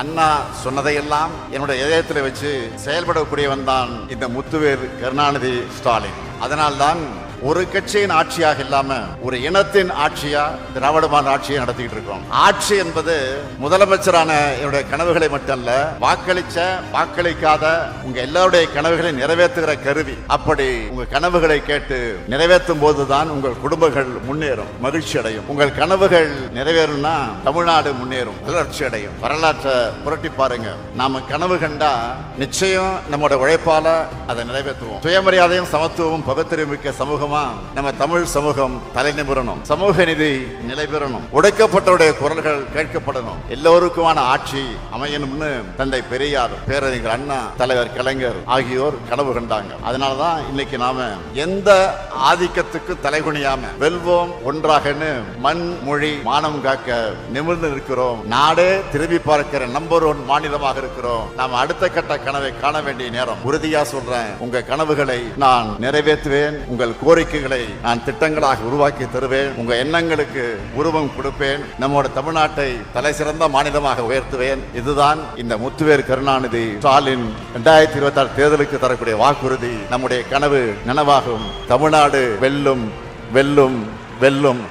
அண்ணா சொன்னதையெல்லாம் என்னுடைய இதயத்தில் வச்சு செயல்படக்கூடியவன் தான் இந்த முத்துவேல் கருணாநிதி ஸ்டாலின். அதனால்தான் ஒரு கட்சியின் ஆட்சியாக இல்லாம ஒரு இனத்தின் ஆட்சியா திராவிட மாடல் ஆட்சியை நடத்திக்கிட்டு இருக்கோம். ஆட்சி என்பது முதலமைச்சரான என்னுடைய கனவுகளை மட்டுமல்ல, வாக்களிக்காத உங்க எல்லாருடைய கனவுகளை நிறைவேற்றுகிற கருவி. அப்படி உங்க கனவுகளை கேட்டு நிறைவேற்றும் போதுதான் உங்கள் குடும்பங்கள் முன்னேறும், மகிழ்ச்சி அடையும். உங்கள் கனவுகள் நிறைவேறும்னா தமிழ்நாடு முன்னேறும், வளர்ச்சி அடையும். வரலாற்றை புரட்டி பாருங்க. நாம கனவு கண்டா நிச்சயம் நம்முடைய உழைப்பால அதை நிறைவேற்றுவோம். சுயமரியாதையும் சமத்துவமும் பகுத்தறிவு மிக்க சமூகமா நம்ம தமிழ் சமூகம் தலை நிமிரணும். சமூக நீதி நிலை பெறணும். ஒடுக்கப்பட்டவருடைய குரல்கள் கேட்கப்படணும். எல்லோருக்குமான ஆட்சி அமையணும்னு தந்தை பெரியார், பேரறிஞர் அண்ணா, தலைவர் கலைஞர் ஆகியோர் கனவு கண்டாங்க. அதனாலதான் இன்னைக்கு நாம எந்த ஆதிக்கத்துக்கு தலைகுனியாம வெல்வோம் ஒன்றாகன்னு மண் மொழி மானம் காக்க நிமிர்ந்து இருக்கிறோம். நாடே திரும்பி பார்க்கிற நம்பர் 1 மாநிலமாக இருக்கிறோம். நாம் அடுத்த கட்ட கனவை காண வேண்டிய நேரம். உறுதியா சொல்றேன், உங்க கனவுகளை நான் நிறைவேற்றுவேன். உங்கள் கோரிக்கைகளை நான் திட்டங்களாக உருவாக்கி தருவேன். உங்க எண்ணங்களுக்கு உருவம் கொடுப்பேன். நம்மோட தமிழ்நாட்டை தலை சிறந்த மாநிலமாக உயர்த்துவேன். இதுதான் இந்த முத்துவேல் கருணாநிதி ஸ்டாலின் 2026 தேர்தலுக்கு தரக்கூடிய வாக்குறுதி. நம்முடைய கனவு நனவாகும். தமிழ்நாடு வெல்லும், வெல்லும், வெல்லும்.